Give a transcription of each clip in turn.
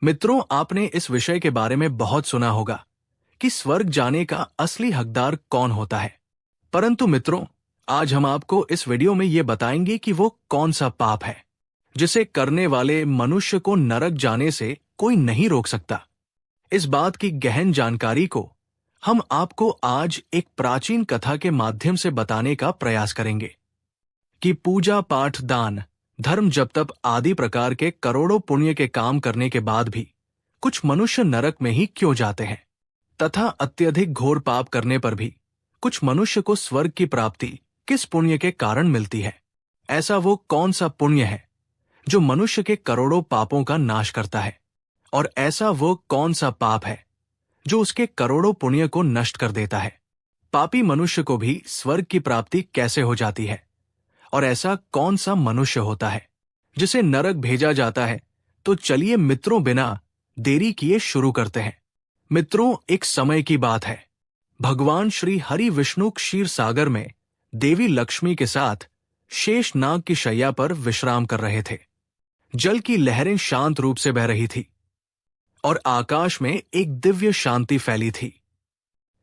मित्रों, आपने इस विषय के बारे में बहुत सुना होगा कि स्वर्ग जाने का असली हकदार कौन होता है। परंतु मित्रों, आज हम आपको इस वीडियो में ये बताएंगे कि वो कौन सा पाप है जिसे करने वाले मनुष्य को नरक जाने से कोई नहीं रोक सकता। इस बात की गहन जानकारी को हम आपको आज एक प्राचीन कथा के माध्यम से बताने का प्रयास करेंगे कि पूजा, पाठ, दान, धर्म, जप, तप आदि प्रकार के करोड़ों पुण्य के काम करने के बाद भी कुछ मनुष्य नरक में ही क्यों जाते हैं, तथा अत्यधिक घोर पाप करने पर भी कुछ मनुष्य को स्वर्ग की प्राप्ति किस पुण्य के कारण मिलती है। ऐसा वो कौन सा पुण्य है जो मनुष्य के करोड़ों पापों का नाश करता है, और ऐसा वो कौन सा पाप है जो उसके करोड़ों पुण्य को नष्ट कर देता है। पापी मनुष्य को भी स्वर्ग की प्राप्ति कैसे हो जाती है, और ऐसा कौन सा मनुष्य होता है जिसे नरक भेजा जाता है। तो चलिए मित्रों, बिना देरी किए शुरू करते हैं। मित्रों, एक समय की बात है। भगवान श्री हरि विष्णु क्षीर सागर में देवी लक्ष्मी के साथ शेष नाग की शैया पर विश्राम कर रहे थे। जल की लहरें शांत रूप से बह रही थी और आकाश में एक दिव्य शांति फैली थी।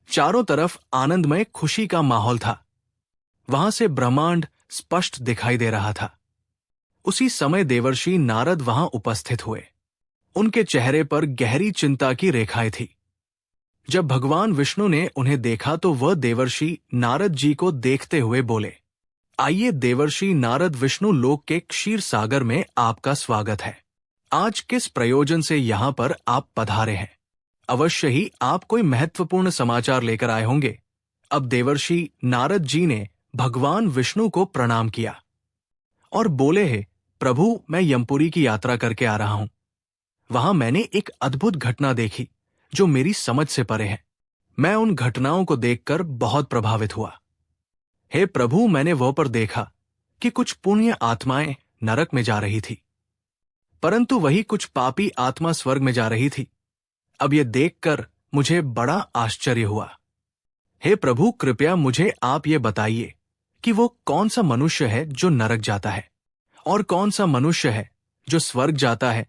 चारों तरफ आनंदमय खुशी का माहौल था। वहां से ब्रह्मांड स्पष्ट दिखाई दे रहा था। उसी समय देवर्षि नारद वहां उपस्थित हुए। उनके चेहरे पर गहरी चिंता की रेखाएं थी। जब भगवान विष्णु ने उन्हें देखा तो वह देवर्षि नारद जी को देखते हुए बोले, आइए देवर्षि नारद, विष्णु लोक के क्षीर सागर में आपका स्वागत है। आज किस प्रयोजन से यहाँ पर आप पधारे हैं? अवश्य ही आप कोई महत्वपूर्ण समाचार लेकर आए होंगे। अब देवर्षि नारद जी ने भगवान विष्णु को प्रणाम किया और बोले, है प्रभु, मैं यमपुरी की यात्रा करके आ रहा हूं। वहां मैंने एक अद्भुत घटना देखी जो मेरी समझ से परे है। मैं उन घटनाओं को देखकर बहुत प्रभावित हुआ। हे प्रभु, मैंने वह पर देखा कि कुछ पुण्य आत्माएं नरक में जा रही थी, परंतु वही कुछ पापी आत्मा स्वर्ग में जा रही थी। अब यह देखकर मुझे बड़ा आश्चर्य हुआ। हे प्रभु, कृपया मुझे आप ये बताइए कि वो कौन सा मनुष्य है जो नरक जाता है और कौन सा मनुष्य है जो स्वर्ग जाता है,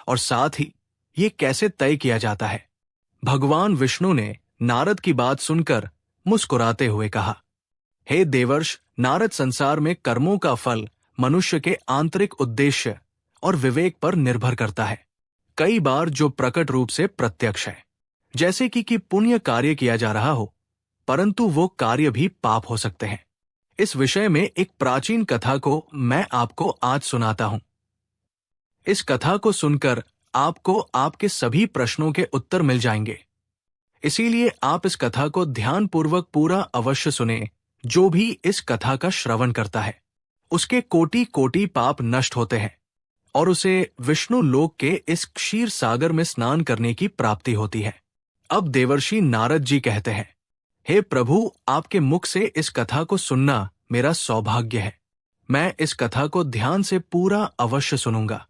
और साथ ही ये कैसे तय किया जाता है। भगवान विष्णु ने नारद की बात सुनकर मुस्कुराते हुए कहा, हे देवर्ष नारद, संसार में कर्मों का फल मनुष्य के आंतरिक उद्देश्य और विवेक पर निर्भर करता है। कई बार जो प्रकट रूप से प्रत्यक्ष है, जैसे कि पुण्य कार्य किया जा रहा हो, परंतु वो कार्य भी पाप हो सकते हैं। इस विषय में एक प्राचीन कथा को मैं आपको आज सुनाता हूं। इस कथा को सुनकर आपको आपके सभी प्रश्नों के उत्तर मिल जाएंगे। इसीलिए आप इस कथा को ध्यानपूर्वक पूरा अवश्य सुने। जो भी इस कथा का श्रवण करता है उसके कोटि कोटि पाप नष्ट होते हैं और उसे विष्णु लोक के इस क्षीर सागर में स्नान करने की प्राप्ति होती है। अब देवर्षि नारद जी कहते हैं, हे प्रभु, आपके मुख से इस कथा को सुनना मेरा सौभाग्य है। मैं इस कथा को ध्यान से पूरा अवश्य सुनूंगा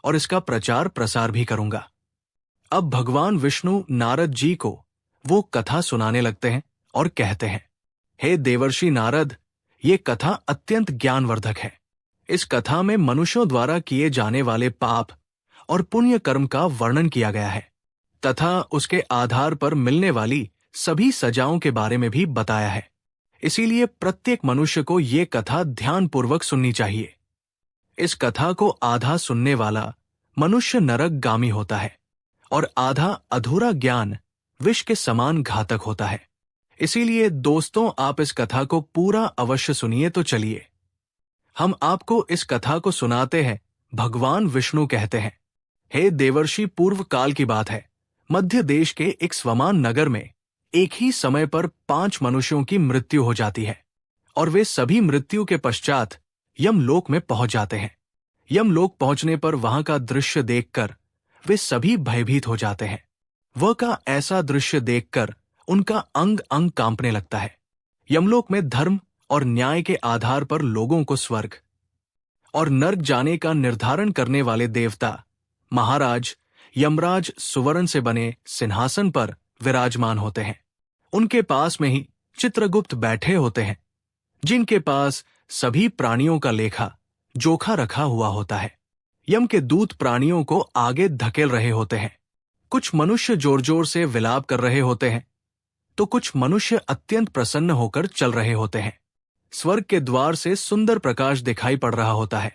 और इसका प्रचार प्रसार भी करूंगा। अब भगवान विष्णु नारद जी को वो कथा सुनाने लगते हैं और कहते हैं, हे देवर्षि नारद, ये कथा अत्यंत ज्ञानवर्धक है। इस कथा में मनुष्यों द्वारा किए जाने वाले पाप और पुण्य कर्म का वर्णन किया गया है तथा उसके आधार पर मिलने वाली सभी सजाओं के बारे में भी बताया है। इसीलिए प्रत्येक मनुष्य को ये कथा ध्यानपूर्वक सुननी चाहिए। इस कथा को आधा सुनने वाला मनुष्य नरकगामी होता है और आधा अधूरा ज्ञान विष के समान घातक होता है। इसीलिए दोस्तों, आप इस कथा को पूरा अवश्य सुनिए। तो चलिए हम आपको इस कथा को सुनाते हैं। भगवान विष्णु कहते हैं, हे देवर्षि, पूर्व काल की बात है। मध्य देश के एक स्वमान नगर में एक ही समय पर 5 मनुष्यों की मृत्यु हो जाती है और वे सभी मृत्यु के पश्चात यमलोक में पहुंच जाते हैं। यमलोक पहुंचने पर वहां का दृश्य देखकर वे सभी भयभीत हो जाते हैं। वह का ऐसा दृश्य देखकर उनका अंग अंग कांपने लगता है। यमलोक में धर्म और न्याय के आधार पर लोगों को स्वर्ग और नर्क जाने का निर्धारण करने वाले देवता महाराज यमराज सुवर्ण से बने सिंहासन पर विराजमान होते हैं। उनके पास में ही चित्रगुप्त बैठे होते हैं, जिनके पास सभी प्राणियों का लेखा जोखा रखा हुआ होता है। यम के दूत प्राणियों को आगे धकेल रहे होते हैं। कुछ मनुष्य जोर जोर से विलाप कर रहे होते हैं, तो कुछ मनुष्य अत्यंत प्रसन्न होकर चल रहे होते हैं। स्वर्ग के द्वार से सुंदर प्रकाश दिखाई पड़ रहा होता है,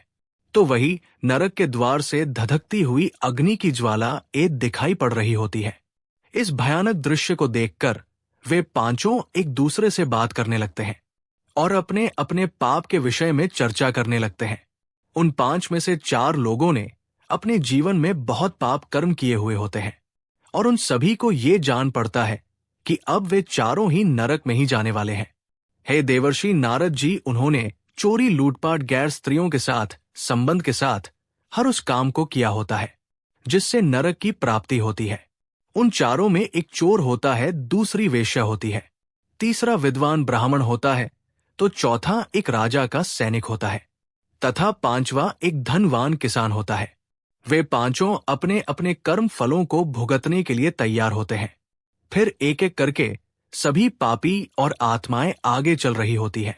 तो वही नरक के द्वार से धधकती हुई अग्नि की ज्वाला दिखाई पड़ रही होती है। इस भयानक दृश्य को देखकर वे पांचों एक दूसरे से बात करने लगते हैं और अपने अपने पाप के विषय में चर्चा करने लगते हैं। उन 5 में से 4 लोगों ने अपने जीवन में बहुत पाप कर्म किए हुए होते हैं और उन सभी को ये जान पड़ता है कि अब वे चारों ही नरक में ही जाने वाले हैं। हे देवर्षि नारद जी, उन्होंने चोरी, लूटपाट, गैर स्त्रियों के साथ संबंध के साथ हर उस काम को किया होता है जिससे नरक की प्राप्ति होती है। उन चारों में एक चोर होता है, दूसरी वेश्या होती है, तीसरा विद्वान ब्राह्मण होता है, तो चौथा एक राजा का सैनिक होता है तथा 5वां एक धनवान किसान होता है। वे पांचों अपने अपने कर्म फलों को भुगतने के लिए तैयार होते हैं। फिर एक एक करके सभी पापी और आत्माएं आगे चल रही होती है।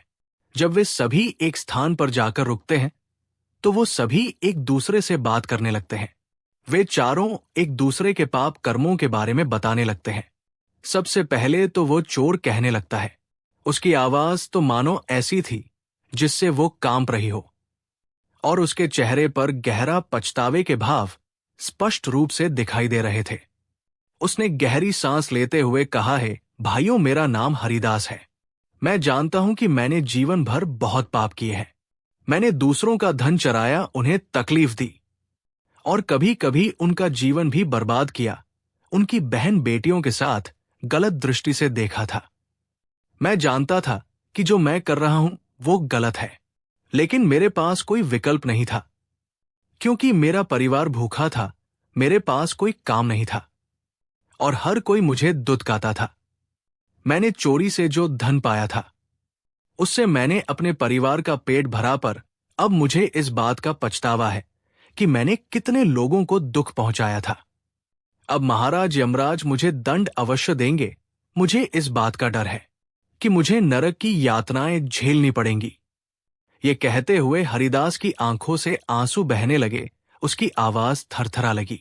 जब वे सभी एक स्थान पर जाकर रुकते हैं तो वो सभी एक दूसरे से बात करने लगते हैं। वे चारों एक दूसरे के पाप कर्मों के बारे में बताने लगते हैं। सबसे पहले तो वो चोर कहने लगता है। उसकी आवाज तो मानो ऐसी थी जिससे वो कांप रही हो और उसके चेहरे पर गहरा पछतावे के भाव स्पष्ट रूप से दिखाई दे रहे थे। उसने गहरी सांस लेते हुए कहा है, भाइयों, मेरा नाम हरिदास है। मैं जानता हूं कि मैंने जीवन भर बहुत पाप किए हैं। मैंने दूसरों का धन चराया, उन्हें तकलीफ दी और कभी कभी उनका जीवन भी बर्बाद किया। उनकी बहन बेटियों के साथ गलत दृष्टि से देखा था। मैं जानता था कि जो मैं कर रहा हूं वो गलत है, लेकिन मेरे पास कोई विकल्प नहीं था क्योंकि मेरा परिवार भूखा था, मेरे पास कोई काम नहीं था और हर कोई मुझे दुत्कारता था। मैंने चोरी से जो धन पाया था उससे मैंने अपने परिवार का पेट भरा, पर अब मुझे इस बात का पछतावा है कि मैंने कितने लोगों को दुख पहुंचाया था। अब महाराज यमराज मुझे दंड अवश्य देंगे। मुझे इस बात का डर है कि मुझे नरक की यातनाएं झेलनी पड़ेंगी। ये कहते हुए हरिदास की आंखों से आंसू बहने लगे, उसकी आवाज थरथरा लगी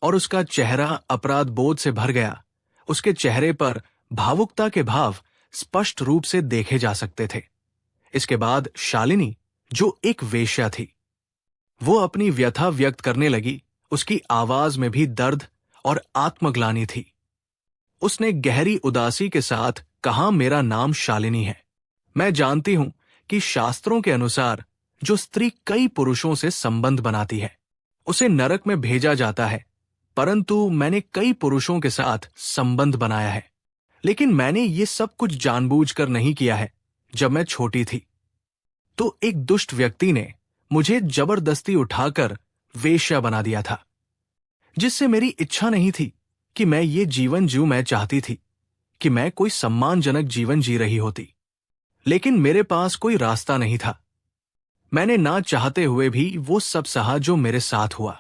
और उसका चेहरा अपराध बोध से भर गया। उसके चेहरे पर भावुकता के भाव स्पष्ट रूप से देखे जा सकते थे। इसके बाद शालिनी, जो एक वेश्या थी, वो अपनी व्यथा व्यक्त करने लगी। उसकी आवाज में भी दर्द और आत्मग्लानि थी। उसने गहरी उदासी के साथ कहा, मेरा नाम शालिनी है। मैं जानती हूं कि शास्त्रों के अनुसार जो स्त्री कई पुरुषों से संबंध बनाती है उसे नरक में भेजा जाता है, परंतु मैंने कई पुरुषों के साथ संबंध बनाया है, लेकिन मैंने ये सब कुछ जानबूझकर नहीं किया है। जब मैं छोटी थी तो एक दुष्ट व्यक्ति ने मुझे जबरदस्ती उठाकर वेश्या बना दिया था, जिससे मेरी इच्छा नहीं थी कि मैं ये जीवन जीऊं। मैं चाहती थी कि मैं कोई सम्मानजनक जीवन जी रही होती, लेकिन मेरे पास कोई रास्ता नहीं था। मैंने ना चाहते हुए भी वो सब सहा जो मेरे साथ हुआ।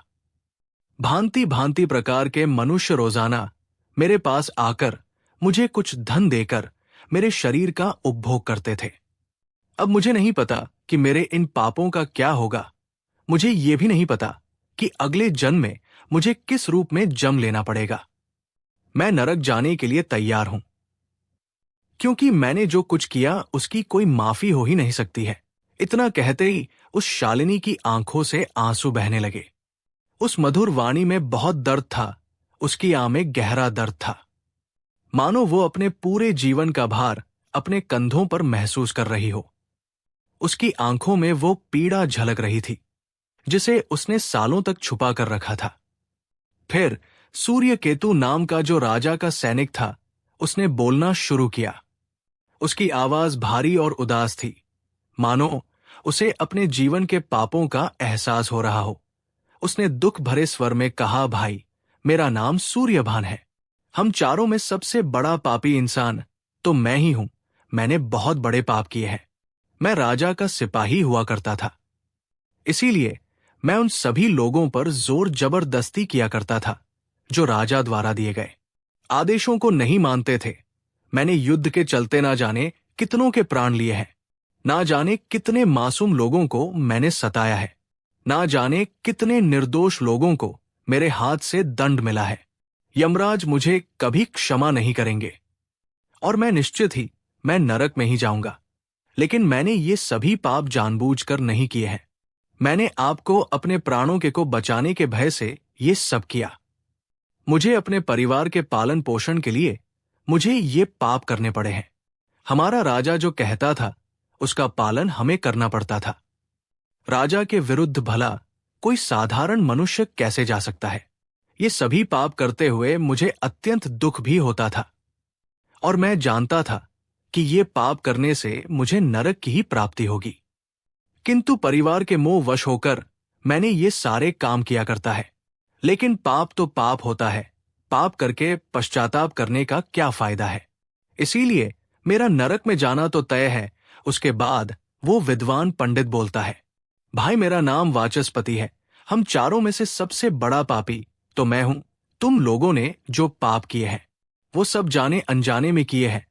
भांति भांति प्रकार के मनुष्य रोजाना मेरे पास आकर मुझे कुछ धन देकर मेरे शरीर का उपभोग करते थे। अब मुझे नहीं पता कि मेरे इन पापों का क्या होगा। मुझे ये भी नहीं पता कि अगले जन्म में मुझे किस रूप में जन्म लेना पड़ेगा। मैं नरक जाने के लिए तैयार हूं, क्योंकि मैंने जो कुछ किया उसकी कोई माफी हो ही नहीं सकती है। इतना कहते ही उस शालिनी की आंखों से आंसू बहने लगे। उस मधुर वाणी में बहुत दर्द था, उसकी आंख में गहरा दर्द था, मानो वो अपने पूरे जीवन का भार अपने कंधों पर महसूस कर रही हो। उसकी आंखों में वो पीड़ा झलक रही थी जिसे उसने सालों तक छुपा कर रखा था। फिर सूर्यकेतु नाम का जो राजा का सैनिक था, उसने बोलना शुरू किया। उसकी आवाज भारी और उदास थी, मानो उसे अपने जीवन के पापों का एहसास हो रहा हो। उसने दुख भरे स्वर में कहा, भाई, मेरा नाम सूर्यभान है। हम चारों में सबसे बड़ा पापी इंसान तो मैं ही हूं। मैंने बहुत बड़े पाप किए हैं। मैं राजा का सिपाही हुआ करता था, इसीलिए मैं उन सभी लोगों पर जोर जबरदस्ती किया करता था जो राजा द्वारा दिए गए आदेशों को नहीं मानते थे। मैंने युद्ध के चलते ना जाने कितनों के प्राण लिए हैं, ना जाने कितने मासूम लोगों को मैंने सताया है। ना जाने कितने निर्दोष लोगों को मेरे हाथ से दंड मिला है। यमराज मुझे कभी क्षमा नहीं करेंगे और मैं निश्चित ही मैं नरक में ही जाऊंगा। लेकिन मैंने ये सभी पाप जानबूझकर नहीं किए हैं। मैंने आपको अपने प्राणों के को बचाने के भय से ये सब किया। मुझे अपने परिवार के पालन पोषण के लिए मुझे ये पाप करने पड़े हैं। हमारा राजा जो कहता था उसका पालन हमें करना पड़ता था। राजा के विरुद्ध भला कोई साधारण मनुष्य कैसे जा सकता है? ये सभी पाप करते हुए मुझे अत्यंत दुख भी होता था और मैं जानता था कि ये पाप करने से मुझे नरक की ही प्राप्ति होगी। किंतु परिवार के मोह वश होकर मैंने ये सारे काम किया करता है। लेकिन पाप तो पाप होता है, पाप करके पश्चाताप करने का क्या फायदा है? इसीलिए मेरा नरक में जाना तो तय है। उसके बाद वो विद्वान पंडित बोलता है, भाई मेरा नाम वाचस्पति है। हम चारों में से सबसे बड़ा पापी तो मैं हूं। तुम लोगों ने जो पाप किए हैं वो सब जाने अनजाने में किए हैं,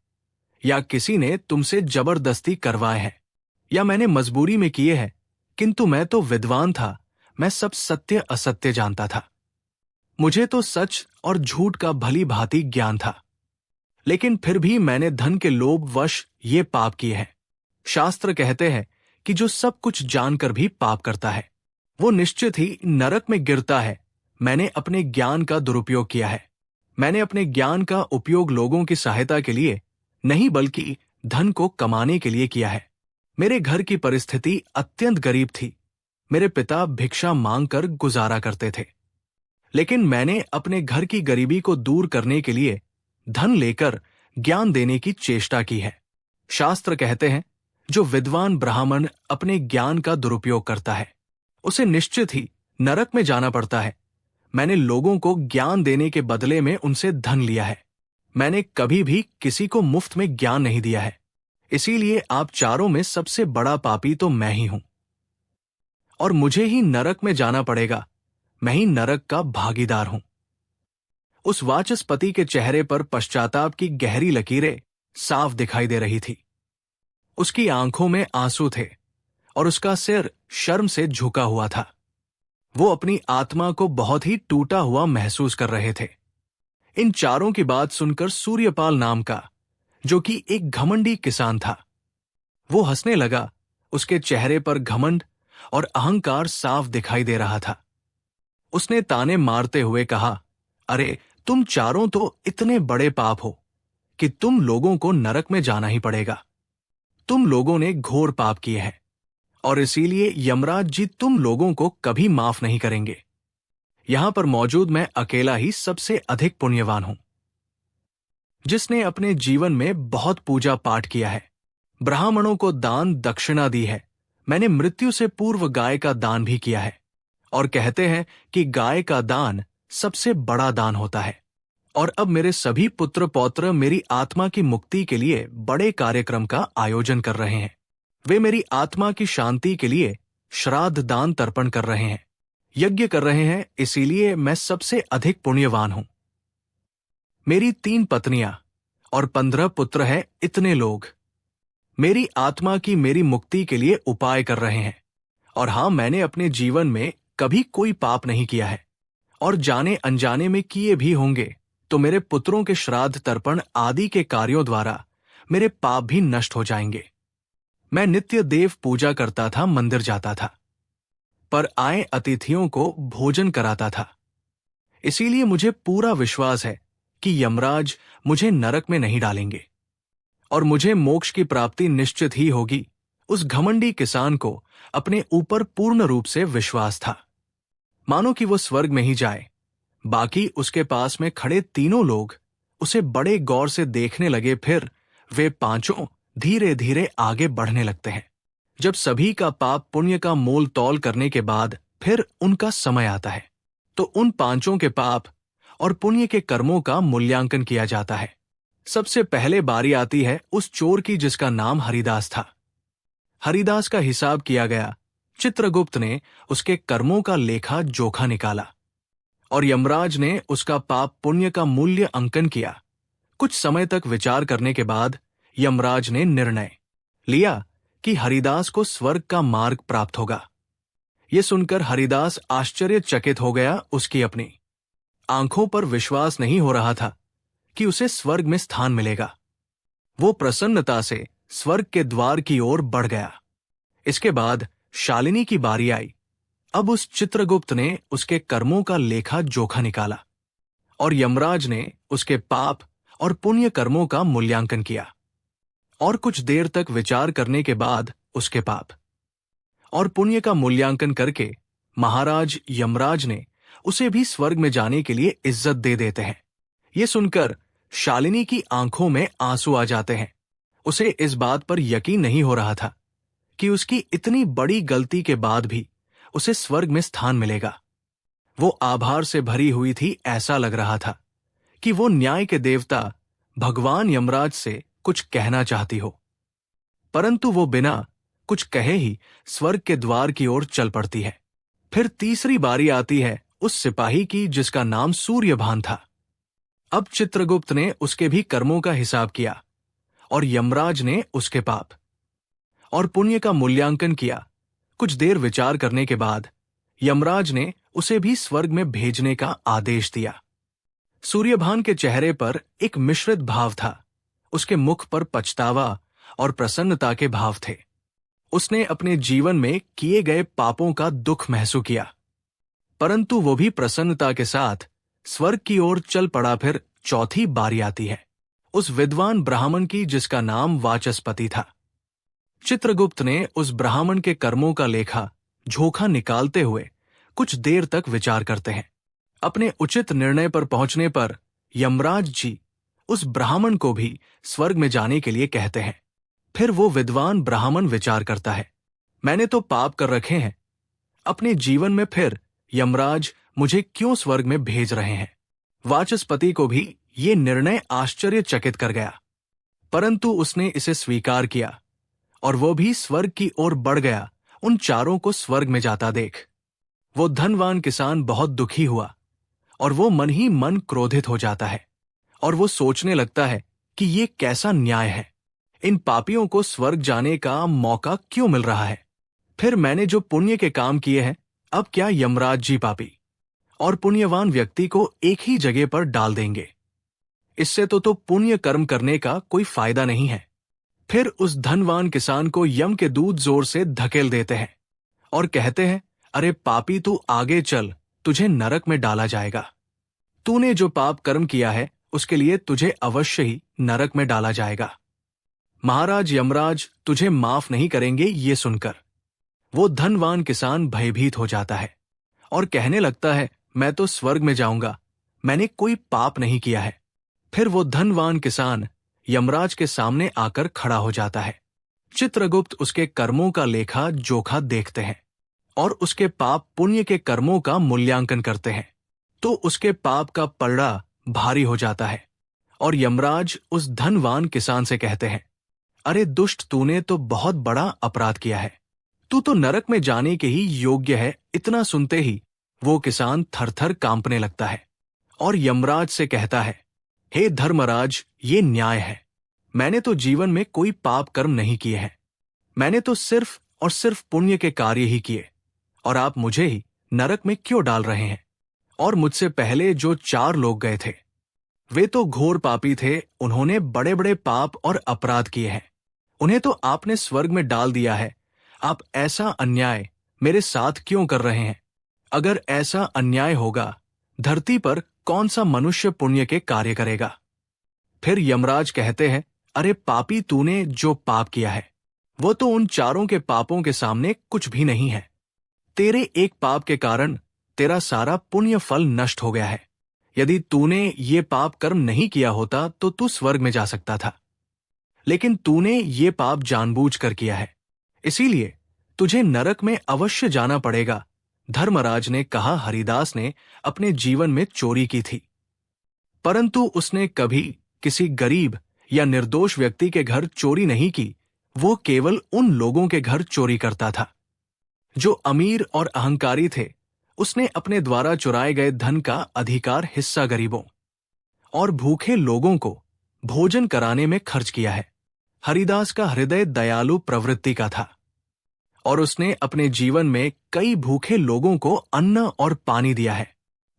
या किसी ने तुमसे जबरदस्ती करवाए हैं, या मैंने मजबूरी में किए हैं। किंतु मैं तो विद्वान था, मैं सब सत्य असत्य जानता था। मुझे तो सच और झूठ का भली भांति ज्ञान था। लेकिन फिर भी मैंने धन के लोभ वश ये पाप किए हैं। शास्त्र कहते हैं कि जो सब कुछ जानकर भी पाप करता है वो निश्चित ही नरक में गिरता है। मैंने अपने ज्ञान का दुरुपयोग किया है। मैंने अपने ज्ञान का उपयोग लोगों की सहायता के लिए नहीं बल्कि धन को कमाने के लिए किया है। मेरे घर की परिस्थिति अत्यंत गरीब थी। मेरे पिता भिक्षा मांगकर गुजारा करते थे। लेकिन मैंने अपने घर की गरीबी को दूर करने के लिए धन लेकर ज्ञान देने की चेष्टा की है। शास्त्र कहते हैं जो विद्वान ब्राह्मण अपने ज्ञान का दुरुपयोग करता है उसे निश्चित ही नरक में जाना पड़ता है। मैंने लोगों को ज्ञान देने के बदले में उनसे धन लिया है। मैंने कभी भी किसी को मुफ्त में ज्ञान नहीं दिया है। इसीलिए आप चारों में सबसे बड़ा पापी तो मैं ही हूं और मुझे ही नरक में जाना पड़ेगा। मैं ही नरक का भागीदार हूं। उस वाचस्पति के चेहरे पर पश्चाताप की गहरी लकीरें साफ दिखाई दे रही थी। उसकी आंखों में आंसू थे और उसका सिर शर्म से झुका हुआ था। वो अपनी आत्मा को बहुत ही टूटा हुआ महसूस कर रहे थे। इन चारों की बात सुनकर सूर्यपाल नाम का, जो कि एक घमंडी किसान था, वो हंसने लगा। उसके चेहरे पर घमंड और अहंकार साफ दिखाई दे रहा था। उसने ताने मारते हुए कहा, अरे तुम चारों तो इतने बड़े पाप हो कि तुम लोगों को नरक में जाना ही पड़ेगा। तुम लोगों ने घोर पाप किए हैं और इसीलिए यमराज जी तुम लोगों को कभी माफ नहीं करेंगे। यहां पर मौजूद मैं अकेला ही सबसे अधिक पुण्यवान हूं, जिसने अपने जीवन में बहुत पूजा पाठ किया है, ब्राह्मणों को दान दक्षिणा दी है। मैंने मृत्यु से पूर्व गाय का दान भी किया है और कहते हैं कि गाय का दान सबसे बड़ा दान होता है। और अब मेरे सभी पुत्र पौत्र मेरी आत्मा की मुक्ति के लिए बड़े कार्यक्रम का आयोजन कर रहे हैं। वे मेरी आत्मा की शांति के लिए श्राद्ध दान तर्पण कर रहे हैं, यज्ञ कर रहे हैं। इसीलिए मैं सबसे अधिक पुण्यवान हूं। मेरी 3 पत्नियां और 15 पुत्र हैं। इतने लोग मेरी आत्मा की मेरी मुक्ति के लिए उपाय कर रहे हैं। और हां, मैंने अपने जीवन में कभी कोई पाप नहीं किया है और जाने अनजाने में किए भी होंगे तो मेरे पुत्रों के श्राद्ध तर्पण आदि के कार्यों द्वारा मेरे पाप भी नष्ट हो जाएंगे। मैं नित्य देव पूजा करता था, मंदिर जाता था, पर आए अतिथियों को भोजन कराता था। इसीलिए मुझे पूरा विश्वास है कि यमराज मुझे नरक में नहीं डालेंगे और मुझे मोक्ष की प्राप्ति निश्चित ही होगी। उस घमंडी किसान को अपने ऊपर पूर्ण रूप से विश्वास था, मानो कि वो स्वर्ग में ही जाए। बाकी उसके पास में खड़े तीनों लोग उसे बड़े गौर से देखने लगे। फिर वे पांचों धीरे धीरे आगे बढ़ने लगते हैं। जब सभी का पाप पुण्य का मोल तौल करने के बाद फिर उनका समय आता है तो उन पांचों के पाप और पुण्य के कर्मों का मूल्यांकन किया जाता है। सबसे पहले बारी आती है उस चोर की जिसका नाम हरिदास था। हरिदास का हिसाब किया गया। चित्रगुप्त ने उसके कर्मों का लेखा जोखा निकाला और यमराज ने उसका पाप पुण्य का मूल्य अंकन किया। कुछ समय तक विचार करने के बाद यमराज ने निर्णय लिया कि हरिदास को स्वर्ग का मार्ग प्राप्त होगा। ये सुनकर हरिदास आश्चर्यचकित हो गया। उसकी अपनी आंखों पर विश्वास नहीं हो रहा था कि उसे स्वर्ग में स्थान मिलेगा। वो प्रसन्नता से स्वर्ग के द्वार की ओर बढ़ गया। इसके बाद शालिनी की बारी आई। अब उस चित्रगुप्त ने उसके कर्मों का लेखा जोखा निकाला और यमराज ने उसके पाप और पुण्य कर्मों का मूल्यांकन किया। और कुछ देर तक विचार करने के बाद उसके पाप और पुण्य का मूल्यांकन करके महाराज यमराज ने उसे भी स्वर्ग में जाने के लिए इज्जत दे देते हैं। ये सुनकर शालिनी की आंखों में आंसू आ जाते हैं। उसे इस बात पर यकीन नहीं हो रहा था कि उसकी इतनी बड़ी गलती के बाद भी उसे स्वर्ग में स्थान मिलेगा। वो आभार से भरी हुई थी। ऐसा लग रहा था कि वो न्याय के देवता भगवान यमराज से कुछ कहना चाहती हो, परंतु वो बिना कुछ कहे ही स्वर्ग के द्वार की ओर चल पड़ती है। फिर तीसरी बारी आती है उस सिपाही की जिसका नाम सूर्यभान था। अब चित्रगुप्त ने उसके भी कर्मों का हिसाब किया और यमराज ने उसके पाप और पुण्य का मूल्यांकन किया। कुछ देर विचार करने के बाद यमराज ने उसे भी स्वर्ग में भेजने का आदेश दिया। सूर्यभान के चेहरे पर एक मिश्रित भाव था। उसके मुख पर पछतावा और प्रसन्नता के भाव थे। उसने अपने जीवन में किए गए पापों का दुख महसूस किया, परंतु वो भी प्रसन्नता के साथ स्वर्ग की ओर चल पड़ा। फिर चौथी बारी आती है उस विद्वान ब्राह्मण की जिसका नाम वाचस्पति था। चित्रगुप्त ने उस ब्राह्मण के कर्मों का लेखा झोखा निकालते हुए कुछ देर तक विचार करते हैं। अपने उचित निर्णय पर पहुंचने पर यमराज जी उस ब्राह्मण को भी स्वर्ग में जाने के लिए कहते हैं। फिर वो विद्वान ब्राह्मण विचार करता है, मैंने तो पाप कर रखे हैं अपने जीवन में, फिर यमराज मुझे क्यों स्वर्ग में भेज रहे हैं। वाचस्पति को भी ये निर्णय आश्चर्यचकित कर गया, परंतु उसने इसे स्वीकार किया और वो भी स्वर्ग की ओर बढ़ गया। उन चारों को स्वर्ग में जाता देख वो धनवान किसान बहुत दुखी हुआ और वो मन ही मन क्रोधित हो जाता है और वो सोचने लगता है कि ये कैसा न्याय है, इन पापियों को स्वर्ग जाने का मौका क्यों मिल रहा है। फिर मैंने जो पुण्य के काम किए हैं, अब क्या यमराज जी पापी और पुण्यवान व्यक्ति को एक ही जगह पर डाल देंगे। इससे तो पुण्य कर्म करने का कोई फायदा नहीं है। फिर उस धनवान किसान को यम के दूत जोर से धकेल देते हैं और कहते हैं, अरे पापी तू आगे चल, तुझे नरक में डाला जाएगा। तूने जो पाप कर्म किया है उसके लिए तुझे अवश्य ही नरक में डाला जाएगा। महाराज यमराज तुझे माफ नहीं करेंगे। ये सुनकर वो धनवान किसान भयभीत हो जाता है और कहने लगता है, मैं तो स्वर्ग में जाऊंगा, मैंने कोई पाप नहीं किया है। फिर वो धनवान किसान यमराज के सामने आकर खड़ा हो जाता है। चित्रगुप्त उसके कर्मों का लेखा जोखा देखते हैं और उसके पाप पुण्य के कर्मों का मूल्यांकन करते हैं, तो उसके पाप का पलड़ा भारी हो जाता है और यमराज उस धनवान किसान से कहते हैं, अरे दुष्ट, तूने तो बहुत बड़ा अपराध किया है, तू तो नरक में जाने के ही योग्य है। इतना सुनते ही वो किसान थरथर कांपने लगता है और यमराज से कहता है, हे धर्मराज, ये न्याय है। मैंने तो जीवन में कोई पाप कर्म नहीं किए हैं, मैंने तो सिर्फ और सिर्फ पुण्य के कार्य ही किए, और आप मुझे ही नरक में क्यों डाल रहे हैं। और मुझसे पहले जो 4 लोग गए थे वे तो घोर पापी थे, उन्होंने बड़े बड़े पाप और अपराध किए हैं, उन्हें तो आपने स्वर्ग में डाल दिया है। आप ऐसा अन्याय मेरे साथ क्यों कर रहे हैं। अगर ऐसा अन्याय होगा, धरती पर कौन सा मनुष्य पुण्य के कार्य करेगा। फिर यमराज कहते हैं, अरे पापी, तूने जो पाप किया है वो तो उन 4 के पापों के सामने कुछ भी नहीं है। तेरे एक पाप के कारण तेरा सारा पुण्य फल नष्ट हो गया है। यदि तूने ये पाप कर्म नहीं किया होता तो तू स्वर्ग में जा सकता था, लेकिन तूने ये पाप जानबूझकर किया है, इसीलिए तुझे नरक में अवश्य जाना पड़ेगा। धर्मराज ने कहा, हरिदास ने अपने जीवन में चोरी की थी, परंतु उसने कभी किसी गरीब या निर्दोष व्यक्ति के घर चोरी नहीं की। वो केवल उन लोगों के घर चोरी करता था जो अमीर और अहंकारी थे। उसने अपने द्वारा चुराए गए धन का अधिकार हिस्सा गरीबों और भूखे लोगों को भोजन कराने में खर्च किया है। हरिदास का हृदय दयालु प्रवृत्ति का था और उसने अपने जीवन में कई भूखे लोगों को अन्न और पानी दिया है।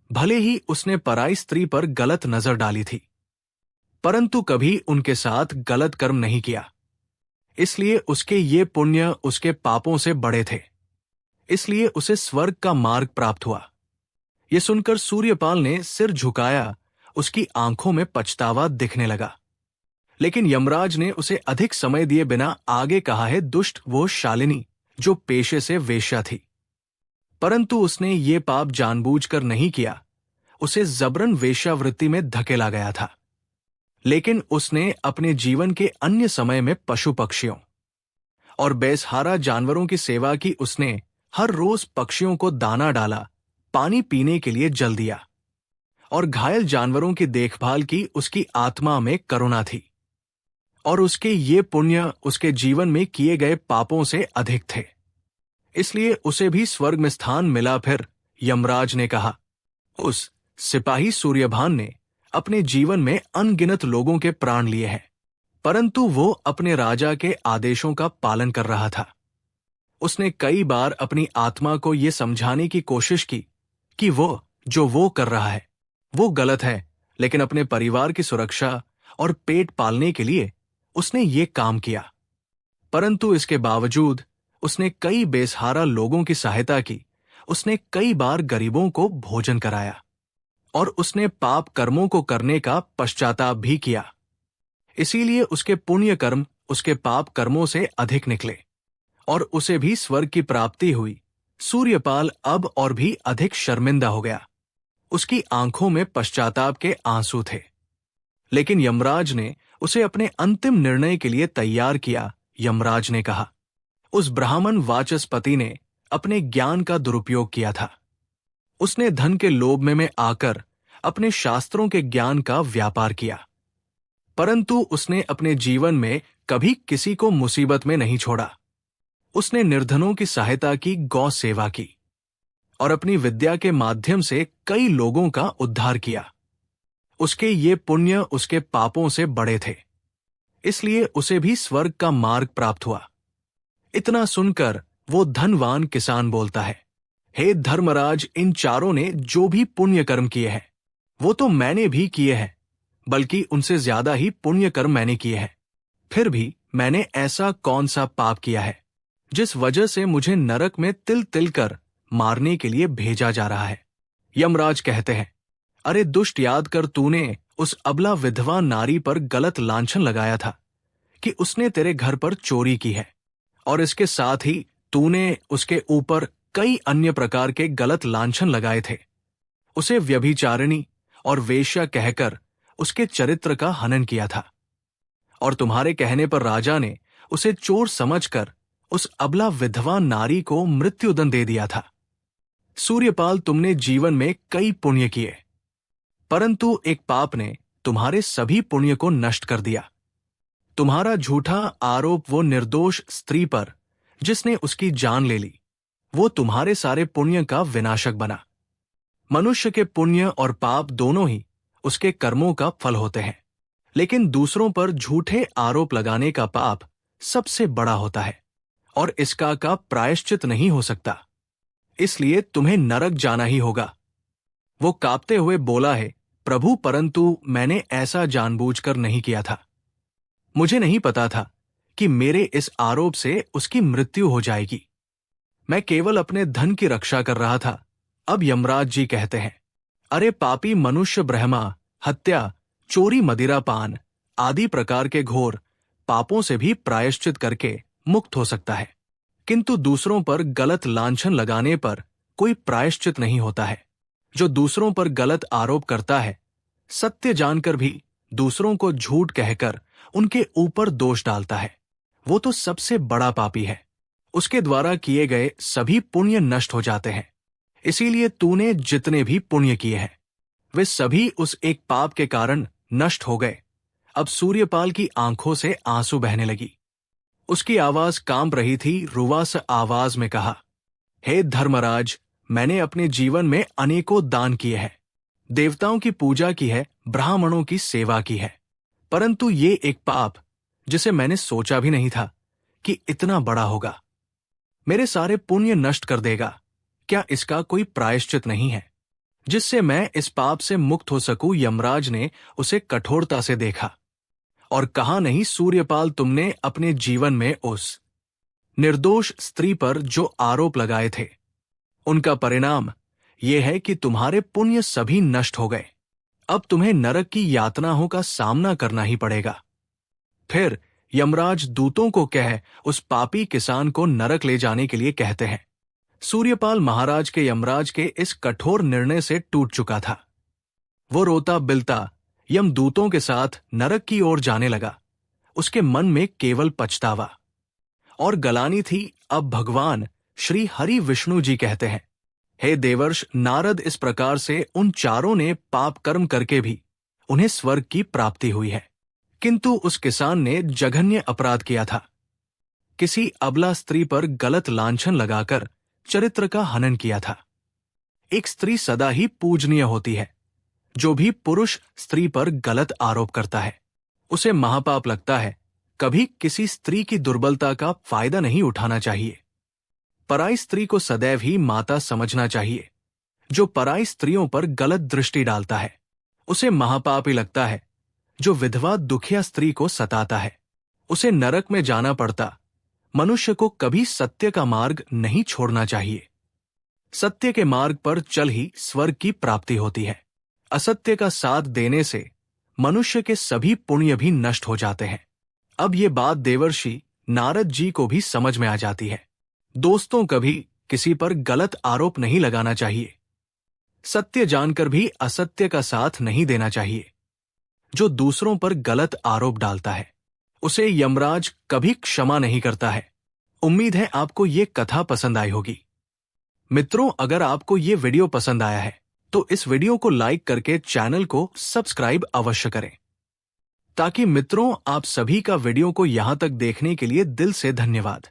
भले ही उसने पराई स्त्री पर गलत नजर डाली थी, परंतु कभी उनके साथ गलत कर्म नहीं किया। इसलिए उसके ये पुण्य उसके पापों से बड़े थे। इसलिए उसे स्वर्ग का मार्ग प्राप्त हुआ। ये सुनकर सूर्यपाल ने सिर झुकाया। उसकी आंखों में पछतावा दिखने लगा। लेकिन यमराज ने उसे अधिक समय दिए बिना आगे कहा है, दुष्ट वो शालिनी जो पेशे से वेश्या थी, परंतु उसने ये पाप जानबूझकर नहीं किया। उसे जबरन वेश्यावृत्ति में धकेला गया था। लेकिन उसने अपने जीवन के अन्य समय में पशु पक्षियों और बेसहारा जानवरों की सेवा की। उसने हर रोज पक्षियों को दाना डाला, पानी पीने के लिए जल दिया और घायल जानवरों की देखभाल की। उसकी आत्मा में करुणा थी और उसके ये पुण्य उसके जीवन में किए गए पापों से अधिक थे। इसलिए उसे भी स्वर्ग में स्थान मिला। फिर यमराज ने कहा, उस सिपाही सूर्यभान ने अपने जीवन में अनगिनत लोगों के प्राण लिए हैं, परंतु वो अपने राजा के आदेशों का पालन कर रहा था। उसने कई बार अपनी आत्मा को ये समझाने की कोशिश की कि वो कर रहा है वो गलत है, लेकिन अपने परिवार की सुरक्षा और पेट पालने के लिए उसने ये काम किया। परंतु इसके बावजूद उसने कई बेसहारा लोगों की सहायता की। उसने कई बार गरीबों को भोजन कराया और उसने पाप कर्मों को करने का पश्चाताप भी किया। इसीलिए उसके पुण्य कर्म उसके पाप कर्मों से अधिक निकले और उसे भी स्वर्ग की प्राप्ति हुई। सूर्यपाल अब और भी अधिक शर्मिंदा हो गया। उसकी आंखों में पश्चाताप के आंसू थे। लेकिन यमराज ने उसे अपने अंतिम निर्णय के लिए तैयार किया। यमराज ने कहा, उस ब्राह्मण वाचस्पति ने अपने ज्ञान का दुरुपयोग किया था। उसने धन के लोभ में आकर अपने शास्त्रों के ज्ञान का व्यापार किया, परंतु उसने अपने जीवन में कभी किसी को मुसीबत में नहीं छोड़ा। उसने निर्धनों की सहायता की, गौ सेवा की और अपनी विद्या के माध्यम से कई लोगों का उद्धार किया। उसके ये पुण्य उसके पापों से बड़े थे। इसलिए उसे भी स्वर्ग का मार्ग प्राप्त हुआ। इतना सुनकर वो धनवान किसान बोलता है, हे धर्मराज, इन चारों ने जो भी पुण्य कर्म किए हैं वो तो मैंने भी किए हैं, बल्कि उनसे ज्यादा ही पुण्य कर्म मैंने किए हैं। फिर भी मैंने ऐसा कौन सा पाप किया है जिस वजह से मुझे नरक में तिल तिल कर मारने के लिए भेजा जा रहा है। यमराज कहते हैं, अरे दुष्ट, याद कर, तूने उस अबला विधवा नारी पर गलत लांछन लगाया था कि उसने तेरे घर पर चोरी की है, और इसके साथ ही तूने उसके ऊपर कई अन्य प्रकार के गलत लांछन लगाए थे। उसे व्यभिचारिणी और वेश्या कहकर उसके चरित्र का हनन किया था, और तुम्हारे कहने पर राजा ने उसे चोर समझकर उस अबला विधवा नारी को मृत्युदंड दे दिया था। सूर्यपाल, तुमने जीवन में कई पुण्य किए, परंतु एक पाप ने तुम्हारे सभी पुण्य को नष्ट कर दिया। तुम्हारा झूठा आरोप वो निर्दोष स्त्री पर जिसने उसकी जान ले ली, वो तुम्हारे सारे पुण्य का विनाशक बना। मनुष्य के पुण्य और पाप दोनों ही उसके कर्मों का फल होते हैं, लेकिन दूसरों पर झूठे आरोप लगाने का पाप सबसे बड़ा होता है और इसका का प्रायश्चित नहीं हो सकता। इसलिए तुम्हें नरक जाना ही होगा। वो कांपते हुए बोला है, प्रभु, परंतु मैंने ऐसा जानबूझकर नहीं किया था। मुझे नहीं पता था कि मेरे इस आरोप से उसकी मृत्यु हो जाएगी। मैं केवल अपने धन की रक्षा कर रहा था। अब यमराज जी कहते हैं, अरे पापी मनुष्य, ब्रह्मा, हत्या, चोरी, मदिरापान आदि प्रकार के घोर पापों से भी प्रायश्चित करके मुक्त हो सकता है, किंतु दूसरों पर गलत लांछन लगाने पर कोई प्रायश्चित नहीं होता है। जो दूसरों पर गलत आरोप करता है, सत्य जानकर भी दूसरों को झूठ कहकर उनके ऊपर दोष डालता है, वो तो सबसे बड़ा पापी है। उसके द्वारा किए गए सभी पुण्य नष्ट हो जाते हैं। इसीलिए तूने जितने भी पुण्य किए हैं वे सभी उस एक पाप के कारण नष्ट हो गए। अब सूर्यपाल की आंखों से आंसू बहने लगी। उसकी आवाज कांप रही थी। रुवास आवाज में कहा, हे धर्मराज, मैंने अपने जीवन में अनेकों दान किए हैं, देवताओं की पूजा की है, ब्राह्मणों की सेवा की है, परंतु ये एक पाप जिसे मैंने सोचा भी नहीं था कि इतना बड़ा होगा। मेरे सारे पुण्य नष्ट कर देगा। क्या इसका कोई प्रायश्चित नहीं है जिससे मैं इस पाप से मुक्त हो सकूं? यमराज ने उसे कठोरता से देखा और कहा, नहीं सूर्यपाल, तुमने अपने जीवन में उस निर्दोष स्त्री पर जो आरोप लगाए थे उनका परिणाम यह है कि तुम्हारे पुण्य सभी नष्ट हो गए। अब तुम्हें नरक की यातनाओं का सामना करना ही पड़ेगा। फिर यमराज दूतों को कह उस पापी किसान को नरक ले जाने के लिए कहते हैं। सूर्यपाल महाराज के यमराज के इस कठोर निर्णय से टूट चुका था। वो रोता बिलता यमदूतों के साथ नरक की ओर जाने लगा। उसके मन में केवल पछतावा और गलानी थी। अब भगवान श्री हरि विष्णु जी कहते हैं, हे देवर्ष नारद, इस प्रकार से उन चारों ने पाप कर्म करके भी उन्हें स्वर्ग की प्राप्ति हुई है, किंतु उस किसान ने जघन्य अपराध किया था। किसी अबला स्त्री पर गलत लांछन लगाकर चरित्र का हनन किया था। एक स्त्री सदा ही पूजनीय होती है। जो भी पुरुष स्त्री पर गलत आरोप करता है उसे महापाप लगता है। कभी किसी स्त्री की दुर्बलता का फायदा नहीं उठाना चाहिए। पराई स्त्री को सदैव ही माता समझना चाहिए। जो पराई स्त्रियों पर गलत दृष्टि डालता है उसे महापाप ही लगता है। जो विधवा दुखिया स्त्री को सताता है उसे नरक में जाना पड़ता। मनुष्य को कभी सत्य का मार्ग नहीं छोड़ना चाहिए। सत्य के मार्ग पर चल ही स्वर्ग की प्राप्ति होती है। असत्य का साथ देने से मनुष्य के सभी पुण्य भी नष्ट हो जाते हैं। अब ये बात देवर्षि नारद जी को भी समझ में आ जाती है। दोस्तों, कभी किसी पर गलत आरोप नहीं लगाना चाहिए। सत्य जानकर भी असत्य का साथ नहीं देना चाहिए। जो दूसरों पर गलत आरोप डालता है उसे यमराज कभी क्षमा नहीं करता है। उम्मीद है आपको ये कथा पसंद आई होगी। मित्रों, अगर आपको ये वीडियो पसंद आया है तो इस वीडियो को लाइक करके चैनल को सब्सक्राइब अवश्य करें। ताकि मित्रों, आप सभी का वीडियो को यहां तक देखने के लिए दिल से धन्यवाद।